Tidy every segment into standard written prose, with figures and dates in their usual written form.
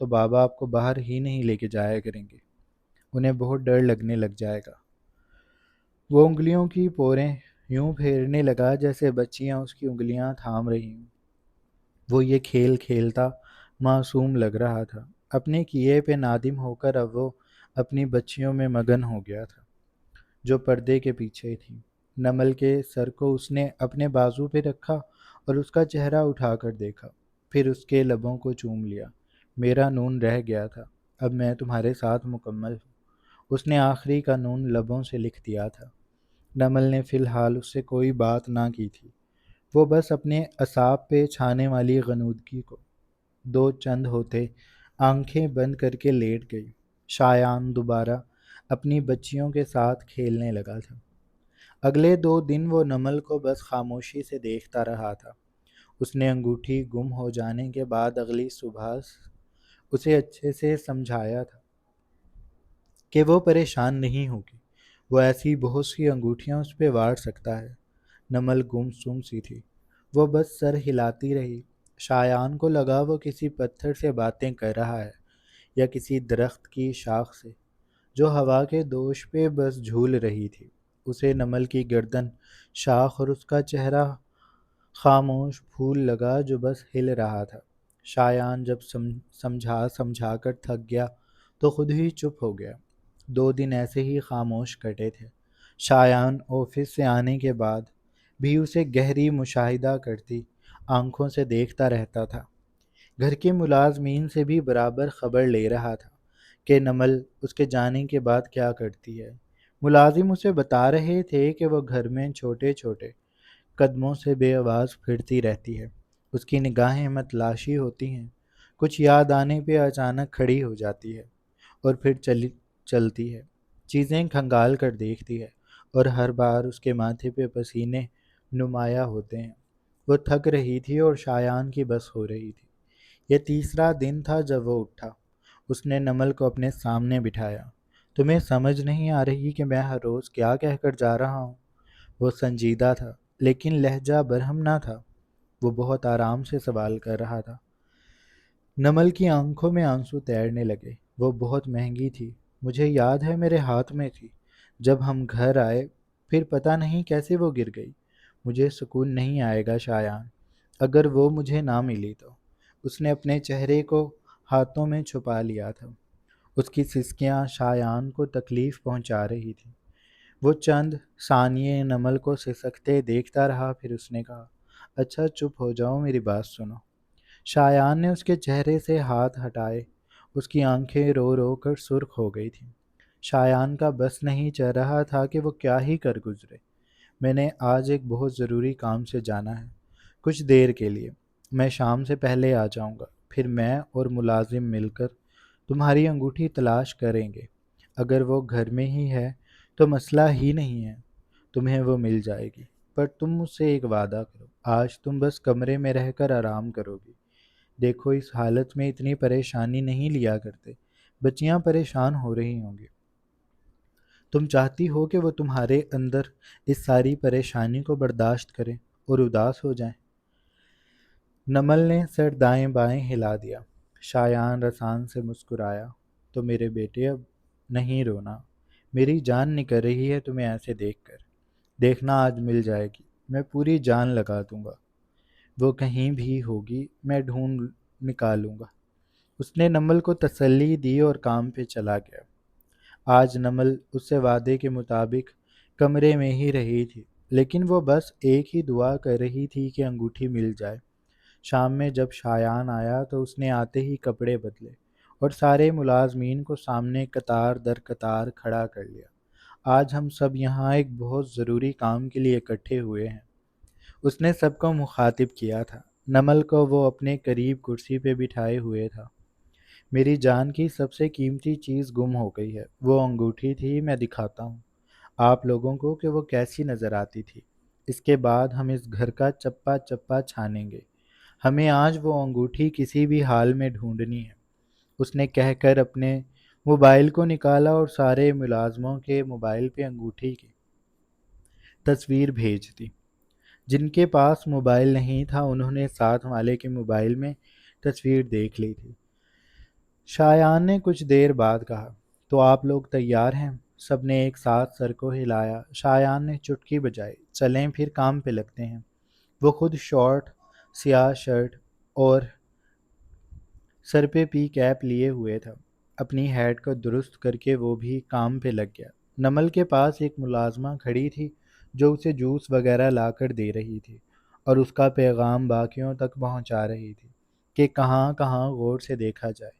تو بابا آپ کو باہر ہی نہیں لے کے جایا کریں گے، انہیں بہت ڈر لگنے لگ جائے گا۔ وہ انگلیوں کی پوریں یوں پھیرنے لگا جیسے بچیاں اس کی انگلیاں تھام رہی ہوں۔ وہ یہ کھیل کھیلتا معصوم لگ رہا تھا۔ اپنے کیے پہ نادم ہو کر اب وہ اپنی بچیوں میں مگن ہو گیا تھا جو پردے کے پیچھے تھی۔ نمل کے سر کو اس نے اپنے بازو پہ رکھا اور اس کا چہرہ اٹھا کر دیکھا، پھر اس کے لبوں کو چوم لیا۔ میرا نون رہ گیا تھا، اب میں تمہارے ساتھ مکمل ہوں۔ اس نے آخری کا نون لبوں سے لکھ دیا تھا۔ نمل نے فی الحال اس سے کوئی بات نہ کی تھی، وہ بس اپنے اعصاب پہ چھانے والی غنودگی کو دو چند ہوتے آنکھیں بند کر کے لیٹ گئی۔ شایان دوبارہ اپنی بچیوں کے ساتھ کھیلنے لگا تھا۔ اگلے 2 دن وہ نمل کو بس خاموشی سے دیکھتا رہا تھا۔ اس نے انگوٹھی گم ہو جانے کے بعد اگلی صبح اسے اچھے سے سمجھایا تھا کہ وہ پریشان نہیں ہوگی، وہ ایسی بہت سی انگوٹھیاں اس پہ وار سکتا ہے۔ نمل گم سم سی تھی، وہ بس سر ہلاتی رہی۔ شایان کو لگا وہ کسی پتھر سے باتیں کر رہا ہے یا کسی درخت کی شاخ سے جو ہوا کے دوش پہ بس جھول رہی تھی۔ اسے نمل کی گردن، شاخ اور اس کا چہرہ خاموش پھول لگا جو بس ہل رہا تھا۔ شایان جب سمجھا سمجھا کر تھک گیا تو خود ہی چپ ہو گیا۔ 2 دن ایسے ہی خاموش کٹے تھے۔ شایان آفس سے آنے کے بعد بھی اسے گہری مشاہدہ کرتی آنکھوں سے دیکھتا رہتا تھا۔ گھر کے ملازمین سے بھی برابر خبر لے رہا تھا کہ نمل اس کے جانے کے بعد کیا کرتی ہے۔ ملازم اسے بتا رہے تھے کہ وہ گھر میں چھوٹے چھوٹے قدموں سے بے آواز پھرتی رہتی ہے، اس کی نگاہیں متلاشی ہوتی ہیں، کچھ یاد آنے پہ اچانک کھڑی ہو جاتی ہے اور پھر چلتی ہے، چیزیں کھنگال کر دیکھتی ہے، اور ہر بار اس کے ماتھے پہ پسینے نمایاں ہوتے ہیں۔ وہ تھک رہی تھی اور شایان کی بس ہو رہی تھی۔ یہ تیسرا دن تھا جب وہ اٹھا۔ اس نے نمل کو اپنے سامنے بٹھایا۔ تمہیں سمجھ نہیں آ رہی کہ میں ہر روز کیا کہہ کر جا رہا ہوں؟ وہ سنجیدہ تھا لیکن لہجہ برہم نہ تھا۔ وہ بہت آرام سے سوال کر رہا تھا۔ نمل کی آنکھوں میں آنسو تیرنے لگے۔ وہ بہت مہنگی تھی، مجھے یاد ہے میرے ہاتھ میں تھی جب ہم گھر آئے، پھر پتہ نہیں کیسے وہ گر گئی۔ مجھے سکون نہیں آئے گا شایان اگر وہ مجھے نہ ملی تو۔ اس نے اپنے چہرے کو ہاتھوں میں چھپا لیا تھا۔ اس کی سسکیاں شایان کو تکلیف پہنچا رہی تھی۔ وہ چند ثانیے نمل کو سسکتے دیکھتا رہا، پھر اس نے کہا، اچھا چپ ہو جاؤ، میری بات سنو۔ شایان نے اس کے چہرے سے ہاتھ ہٹائے۔ اس کی آنکھیں رو رو کر سرخ ہو گئی تھیں۔ شایان کا بس نہیں چل رہا تھا کہ وہ کیا ہی کر گزرے۔ میں نے آج ایک بہت ضروری کام سے جانا ہے، کچھ دیر کے لیے۔ میں شام سے پہلے آ جاؤں گا، پھر میں اور ملازم مل کر تمہاری انگوٹھی تلاش کریں گے۔ اگر وہ گھر میں ہی ہے تو مسئلہ ہی نہیں ہے، تمہیں وہ مل جائے گی۔ پر تم مجھ سے ایک وعدہ کرو، آج تم بس کمرے میں رہ کر آرام کرو گی۔ دیکھو اس حالت میں اتنی پریشانی نہیں لیا کرتے، بچیاں پریشان ہو رہی ہوں گی۔ تم چاہتی ہو کہ وہ تمہارے اندر اس ساری پریشانی کو برداشت کریں اور اداس ہو جائیں۔ نمل نے سر دائیں بائیں ہلا دیا۔ شایان رسان سے مسکرایا، تو میرے بیٹے اب نہیں رونا، میری جان نکل رہی ہے تمہیں ایسے دیکھ کر۔ دیکھنا آج مل جائے گی، میں پوری جان لگا دوں گا، وہ کہیں بھی ہوگی میں ڈھونڈ نکالوں گا۔ اس نے نمل کو تسلی دی اور کام پہ چلا گیا۔ آج نمل اس سے وعدے کے مطابق کمرے میں ہی رہی تھی، لیکن وہ بس ایک ہی دعا کر رہی تھی کہ انگوٹھی مل جائے۔ شام میں جب شایان آیا تو اس نے آتے ہی کپڑے بدلے اور سارے ملازمین کو سامنے قطار در قطار کھڑا کر لیا۔ آج ہم سب یہاں ایک بہت ضروری کام کے لیے اکٹھے ہوئے ہیں، اس نے سب کو مخاطب کیا تھا۔ نمل کو وہ اپنے قریب کرسی پہ بٹھائے ہوئے تھا۔ میری جان کی سب سے قیمتی چیز گم ہو گئی ہے، وہ انگوٹھی تھی، میں دکھاتا ہوں آپ لوگوں کو کہ وہ کیسی نظر آتی تھی۔ اس کے بعد ہم اس گھر کا چپا چپا چھانیں گے، ہمیں آج وہ انگوٹھی کسی بھی حال میں ڈھونڈنی ہے۔ اس نے کہہ کر اپنے موبائل کو نکالا اور سارے ملازموں کے موبائل پہ انگوٹھی کی تصویر بھیج دی۔ جن کے پاس موبائل نہیں تھا انہوں نے ساتھ والے کے موبائل میں تصویر دیکھ لی تھی۔ شایان نے کچھ دیر بعد کہا، تو آپ لوگ تیار ہیں؟ سب نے ایک ساتھ سر کو ہلایا۔ شایان نے چٹکی بجائی، چلیں پھر کام پہ لگتے ہیں۔ وہ خود شارٹ سیاہ شرٹ اور سر پہ پی کیپ لیے ہوئے تھا۔ اپنی ہیٹ کو درست کر کے وہ بھی کام پہ لگ گیا۔ نمل کے پاس ایک ملازمہ کھڑی تھی جو اسے جوس وغیرہ لا کر دے رہی تھی اور اس کا پیغام باقیوں تک پہنچا رہی تھی کہ کہاں کہاں غور سے دیکھا جائے۔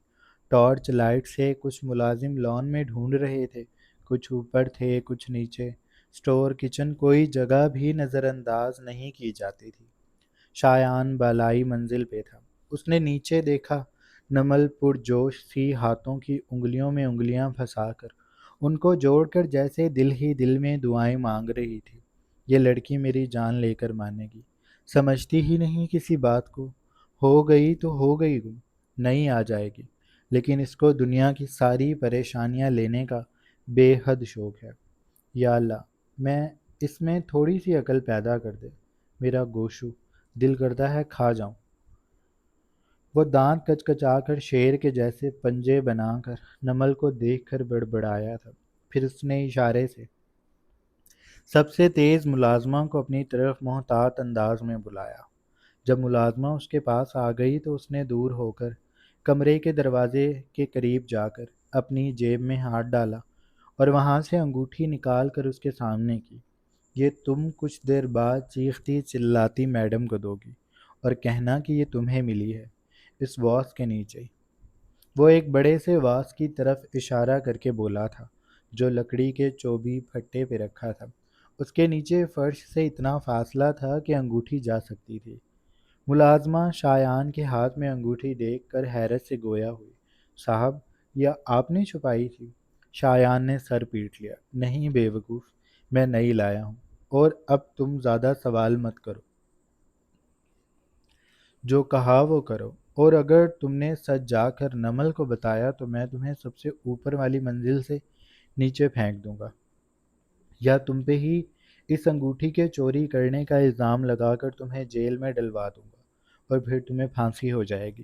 ٹارچ لائٹ سے کچھ ملازم لان میں ڈھونڈ رہے تھے، کچھ اوپر تھے کچھ نیچے۔ اسٹور کچن کوئی جگہ بھی نظر انداز نہیں کی جاتی تھی۔ شایان بالائی منزل پہ تھا۔ اس نے نیچے دیکھا، نمل پرجوش سی ہاتھوں کی انگلیوں میں انگلیاں پھنسا کر ان کو جوڑ کر جیسے دل ہی دل میں دعائیں مانگ رہی تھی۔ یہ لڑکی میری جان لے کر مانے گی، سمجھتی ہی نہیں کسی بات کو۔ ہو گئی تو ہو گئی، نہیں آ جائے گی، لیکن اس کو دنیا کی ساری پریشانیاں لینے کا بے حد شوق ہے۔ یا اللہ، میں اس میں تھوڑی سی عقل پیدا کر دے، میرا گوشو دل کرتا ہے کھا جاؤں۔ وہ دانت کچکچا کر شیر کے جیسے پنجے بنا کر نمل کو دیکھ کر بڑبڑایا تھا۔ پھر اس نے اشارے سے سب سے تیز ملازمہ کو اپنی طرف محتاط انداز میں بلایا۔ جب ملازمہ اس کے پاس آ گئی تو اس نے دور ہو کر کمرے کے دروازے کے قریب جا کر اپنی جیب میں ہاتھ ڈالا اور وہاں سے انگوٹھی نکال کر اس کے سامنے کی۔ یہ تم کچھ دیر بعد چیختی چلاتی میڈم کو دو گی اور کہنا کہ یہ تمہیں ملی ہے، اس واس کے نیچے۔ وہ ایک بڑے سے واس کی طرف اشارہ کر کے بولا تھا جو لکڑی کے چوبی پھٹے پہ رکھا تھا۔ اس کے نیچے فرش سے اتنا فاصلہ تھا کہ انگوٹھی جا سکتی تھی۔ ملازمہ شایان کے ہاتھ میں انگوٹھی دیکھ کر حیرت سے گویا ہوئی۔ صاحب، یہ آپ نے چھپائی تھی؟ شایان نے سر پیٹ لیا۔ نہیں بے وقوف، میں نہیں لایا ہوں، اور اب تم زیادہ سوال مت کرو، جو کہا وہ کرو، اور اگر تم نے سچ جا کر نمل کو بتایا تو میں تمہیں سب سے اوپر والی منزل سے نیچے پھینک دوں گا، یا تم پہ ہی اس انگوٹھی کے چوری کرنے کا الزام لگا کر تمہیں جیل میں ڈلوا دوں گا، اور پھر تمہیں پھانسی ہو جائے گی۔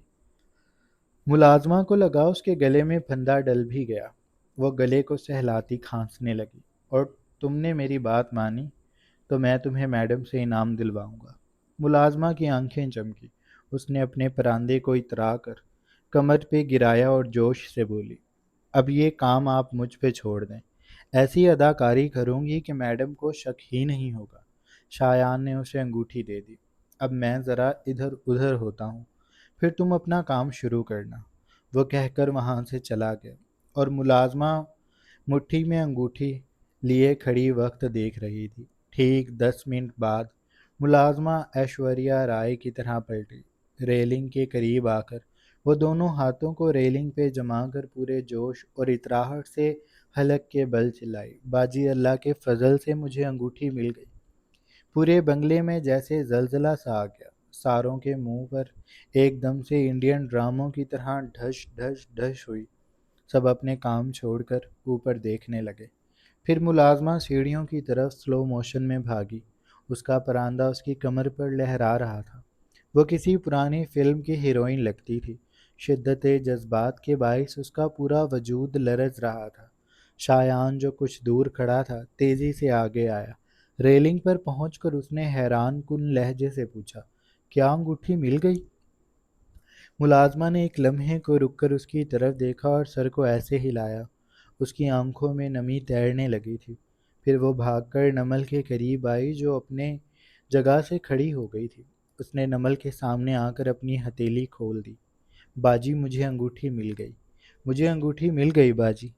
ملازمہ کو لگا اس کے گلے میں پھندا ڈل بھی گیا۔ وہ گلے کو سہلاتی کھانسنے لگی۔ اور تم نے میری بات مانی تو میں تمہیں میڈم سے انعام دلواؤں گا۔ ملازمہ کی آنکھیں چمکی۔ اس نے اپنے پراندے کو اترا کر کمر پہ گرایا اور جوش سے بولی، اب یہ کام آپ مجھ پہ چھوڑ دیں، ایسی اداکاری کروں گی کہ میڈم کو شک ہی نہیں ہوگا۔ شایان نے اسے انگوٹھی دے دی۔ اب میں ذرا ادھر ادھر ہوتا ہوں، پھر تم اپنا کام شروع کرنا۔ وہ کہہ کر وہاں سے چلا گیا، اور ملازمہ مٹھی میں انگوٹھی لیے کھڑی وقت دیکھ رہی تھی۔ ٹھیک 10 منٹ بعد ملازمہ ایشوریہ رائے کی طرح پلٹی۔ ریلنگ کے قریب آ کر وہ دونوں ہاتھوں کو ریلنگ پہ جما کر پورے جوش اور اطراحت سے حلق کے بل چلائی، باجی اللہ کے فضل سے مجھے انگوٹھی مل گئی۔ پورے بنگلے میں جیسے زلزلہ سا آ گیا۔ ساروں کے منہ پر ایک دم سے انڈین ڈراموں کی طرح ڈھش ڈھش ڈھش ہوئی۔ سب اپنے کام چھوڑ کر اوپر دیکھنے لگے۔ پھر ملازمہ سیڑھیوں کی طرف سلو موشن میں بھاگی۔ اس کا پراندہ اس کی کمر پر لہرا رہا تھا۔ وہ کسی پرانی فلم کی ہیروئن لگتی تھی۔ شدت جذبات کے باعث اس کا پورا وجود لرز رہا تھا۔ شایان جو کچھ دور کھڑا تھا تیزی سے آگے آیا۔ ریلنگ پر پہنچ کر اس نے حیران کن لہجے سے پوچھا، کیا انگوٹھی مل گئی؟ ملازمہ نے ایک لمحے کو رک کر اس کی طرف دیکھا اور سر کو ایسے ہلایا، اس کی آنکھوں میں نمی تیرنے لگی تھی۔ پھر وہ بھاگ کر نمل کے قریب آئی جو اپنے جگہ سے کھڑی ہو گئی تھی۔ اس نے نمل کے سامنے آ کر اپنی ہتھیلی کھول دی۔ باجی مجھے انگوٹھی مل گئی، مجھے انگوٹھی مل گئی باجی۔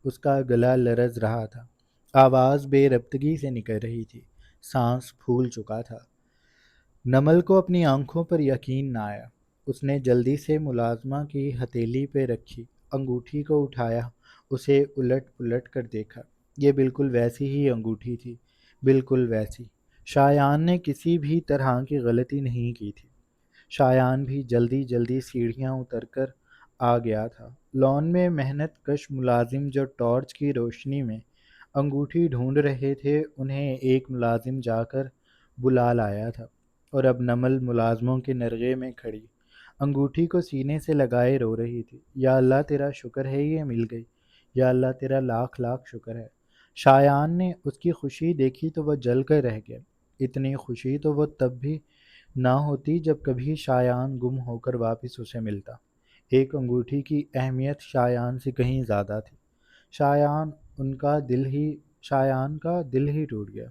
اس کا گلا لرز رہا تھا، آواز بے ربطگی سے نکل رہی تھی، سانس پھول چکا تھا۔ نمل کو اپنی آنکھوں پر یقین نہ آیا۔ اس نے جلدی سے ملازمہ کی ہتھیلی پہ رکھی انگوٹھی کو اٹھایا، اسے الٹ پلٹ کر دیکھا۔ یہ بالکل ویسی ہی انگوٹھی تھی، بالکل ویسی۔ شایان نے کسی بھی طرح کی غلطی نہیں کی تھی۔ شایان بھی جلدی جلدی سیڑھیاں اتر کر آ گیا تھا۔ لان میں محنت کش ملازم جو ٹارچ کی روشنی میں انگوٹھی ڈھونڈ رہے تھے، انہیں ایک ملازم جا کر بلا لایا تھا، اور اب نمل ملازموں کے نرغے میں کھڑی انگوٹھی کو سینے سے لگائے رو رہی تھی۔ یا اللہ تیرا شکر ہے یہ مل گئی، یا اللہ تیرا لاکھ لاکھ شکر ہے۔ شایان نے اس کی خوشی دیکھی تو وہ جل کر رہ گیا۔ اتنی خوشی تو وہ تب بھی نہ ہوتی جب کبھی شایان گم ہو کر واپس اسے ملتا۔ ایک انگوٹھی کی اہمیت شایان سے کہیں زیادہ تھی۔ شایان شایان کا دل ہی ٹوٹ گیا۔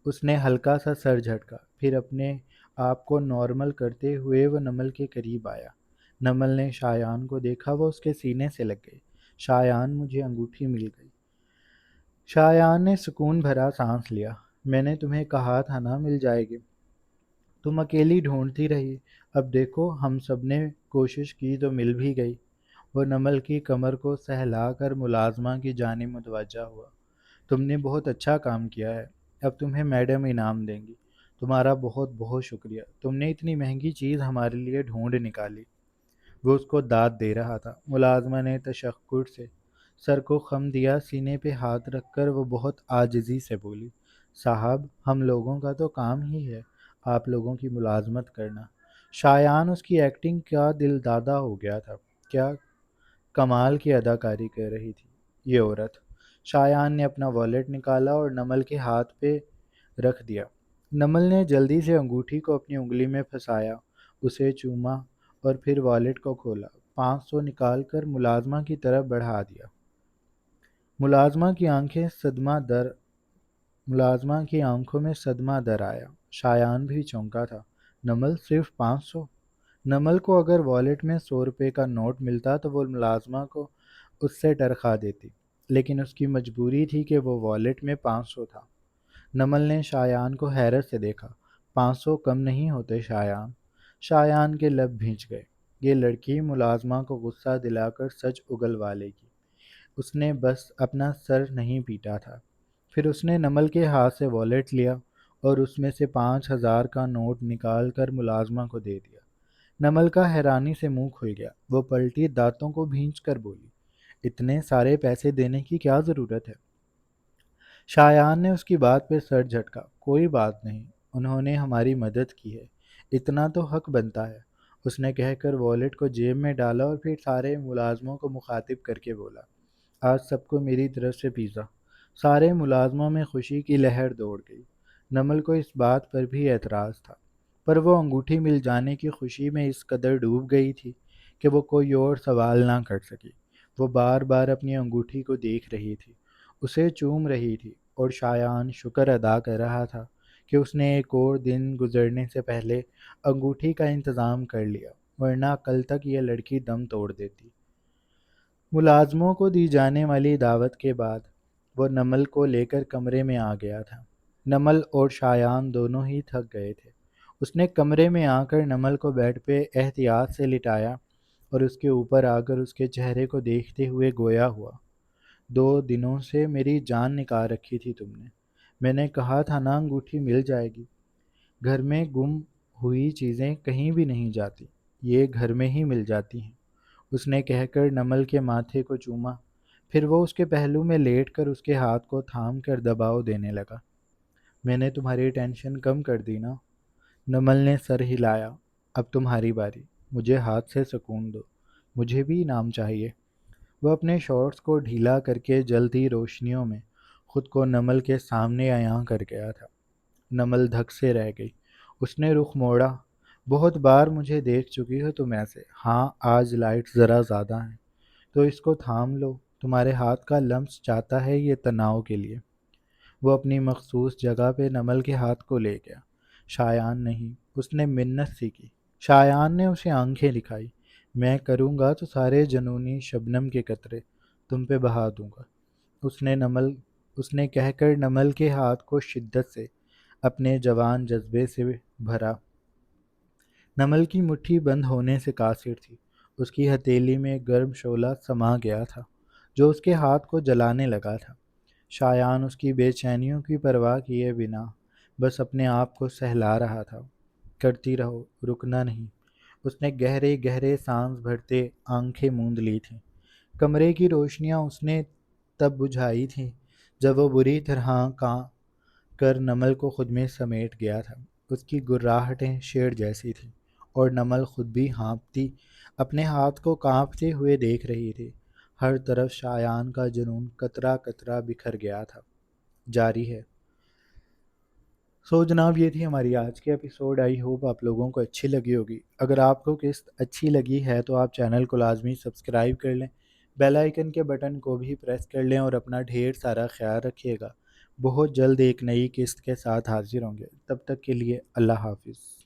اس نے ہلکا سا سر جھٹکا، پھر اپنے آپ کو نارمل کرتے ہوئے وہ نمل کے قریب آیا۔ نمل نے شایان کو دیکھا، وہ اس کے سینے سے لگ گئی۔ شایان مجھے انگوٹھی مل گئی۔ شایان نے سکون بھرا سانس لیا۔ میں نے تمہیں کہا تھا نا مل جائے گی، تم اکیلی ڈھونڈتی رہی، اب دیکھو ہم سب نے کوشش کی تو مل بھی گئی۔ وہ نمل کی کمر کو سہلا کر ملازمہ کی جانب متوجہ ہوا۔ تم نے بہت اچھا کام کیا ہے، اب تمہیں میڈم انعام دیں گی۔ تمہارا بہت بہت شکریہ، تم نے اتنی مہنگی چیز ہمارے لیے ڈھونڈ نکالی۔ وہ اس کو داد دے رہا تھا۔ ملازمہ نے تشکر سے سر کو خم دیا، سینے پہ ہاتھ رکھ کر وہ بہت عاجزی سے بولی، صاحب ہم لوگوں کا تو کام ہی ہے آپ لوگوں کی ملازمت کرنا۔ شایان اس کی ایکٹنگ کا دل دادا ہو گیا تھا۔ کیا کمال کی اداکاری کر رہی تھی یہ عورت۔ شایان نے اپنا والیٹ نکالا اور نمل کے ہاتھ پہ رکھ دیا۔ نمل نے جلدی سے انگوٹھی کو اپنی انگلی میں پھنسایا، اسے چوما اور پھر والیٹ کو کھولا۔ 500 نکال کر ملازمہ کی طرف بڑھا دیا۔ ملازمہ کی آنکھوں میں صدمہ در آیا۔ شایان بھی چونکا تھا۔ نمل صرف 500؟ نمل کو اگر والیٹ میں 100 روپے کا نوٹ ملتا تو وہ ملازمہ کو اس سے ٹرخا دیتی، لیکن اس کی مجبوری تھی کہ وہ والیٹ میں 500 تھا۔ نمل نے شایان کو حیرت سے دیکھا۔ 500 کم نہیں ہوتے شایان۔ شایان کے لب بھینچ گئے۔ یہ لڑکی ملازمہ کو غصہ دلا کر سچ اگلوا لے گی۔ اس نے بس اپنا سر نہیں پیٹا تھا۔ پھر اس نے نمل کے ہاتھ سے والیٹ لیا اور اس میں سے 5000 کا نوٹ نکال کر ملازمہ کو دے دیا۔ نمل کا حیرانی سے منہ کھل گیا۔ وہ پلٹی دانتوں کو بھینچ کر بولی، اتنے سارے پیسے دینے کی کیا ضرورت ہے؟ شایان نے اس کی بات پہ سر جھٹکا، کوئی بات نہیں، انہوں نے ہماری مدد کی ہے، اتنا تو حق بنتا ہے، اس نے کہہ کر والیٹ کو جیب میں ڈالا اور پھر سارے ملازموں کو مخاطب کر کے بولا، آج سب کو میری طرف سے پیزا۔ سارے ملازموں میں خوشی کی لہر دوڑ گئی۔ نمل کو اس بات پر بھی اعتراض تھا، پر وہ انگوٹھی مل جانے کی خوشی میں اس قدر ڈوب گئی تھی کہ وہ کوئی اور سوال نہ کر سکی۔ وہ بار بار اپنی انگوٹھی کو دیکھ رہی تھی، اسے چوم رہی تھی، اور شایان شکر ادا کر رہا تھا کہ اس نے ایک اور دن گزرنے سے پہلے انگوٹھی کا انتظام کر لیا، ورنہ کل تک یہ لڑکی دم توڑ دیتی۔ ملازموں کو دی جانے والی دعوت کے بعد وہ نمل کو لے کر کمرے میں آ گیا تھا۔ نمل اور شایان دونوں ہی تھک گئے تھے۔ اس نے کمرے میں آ کر نمل کو بیڈ پہ احتیاط سے لٹایا اور اس کے اوپر آ کر اس کے چہرے کو دیکھتے ہوئے گویا ہوا، 2 دنوں سے میری جان نکال رکھی تھی تم نے، میں نے کہا تھا نا انگوٹھی مل جائے گی۔ گھر میں گم ہوئی چیزیں کہیں بھی نہیں جاتی، یہ گھر میں ہی مل جاتی ہیں، اس نے کہہ کر نمل کے ماتھے کو چوما، پھر وہ اس کے پہلو میں لیٹ کر اس کے ہاتھ کو تھام کر دباؤ دینے لگا۔ میں نے تمہاری ٹینشن کم کر دی نا؟ نمل نے سر ہلایا۔ اب تمہاری باری، مجھے ہاتھ سے سکون دو، مجھے بھی انعام چاہیے۔ وہ اپنے شارٹس کو ڈھیلا کر کے جلدی روشنیوں میں خود کو نمل کے سامنے عیاں کر گیا تھا۔ نمل دھک سے رہ گئی۔ اس نے رخ موڑا۔ بہت بار مجھے دیکھ چکی ہو تم ایسے، ہاں آج لائٹ ذرا زیادہ ہیں تو اس کو تھام لو، تمہارے ہاتھ کا لمس چاہتا ہے یہ تناؤ کے لیے۔ وہ اپنی مخصوص جگہ پہ نمل کے ہاتھ کو لے گیا۔ شایان نہیں، اس نے منت سی کی۔ شایان نے اسے آنکھیں دکھائی، میں کروں گا تو سارے جنونی شبنم کے قطرے تم پہ بہا دوں گا، اس نے کہہ کر نمل کے ہاتھ کو شدت سے اپنے جوان جذبے سے بھرا۔ نمل کی مٹھی بند ہونے سے قاصر تھی، اس کی ہتھیلی میں گرم شعلہ سما گیا تھا جو اس کے ہاتھ کو جلانے لگا تھا۔ شایان اس کی بے چینیوں کی پرواہ کیے بنا بس اپنے آپ کو سہلا رہا تھا۔ کرتی رہو، رکنا نہیں۔ اس نے گہرے گہرے سانس بھرتے آنکھیں موند لی تھیں۔ کمرے کی روشنیاں اس نے تب بجھائی تھیں جب وہ بری طرح کاں کر نمل کو خود میں سمیٹ گیا تھا۔ اس کی گراہٹیں شیر جیسی تھیں اور نمل خود بھی ہانپتی اپنے ہاتھ کو کانپتے ہوئے دیکھ رہی تھی۔ ہر طرف شایان کا جنون قطرہ قطرہ بکھر گیا تھا۔ جاری ہے۔ جناب یہ تھی ہماری آج کی ایپیسوڈ۔ آئی ہوپ آپ لوگوں کو اچھی لگی ہوگی۔ اگر آپ کو قسط اچھی لگی ہے تو آپ چینل کو لازمی سبسکرائب کر لیں، بیل آئیکن کے بٹن کو بھی پریس کر لیں اور اپنا ڈھیر سارا خیال رکھیے گا۔ بہت جلد ایک نئی قسط کے ساتھ حاضر ہوں گے۔ تب تک کے لیے اللہ حافظ۔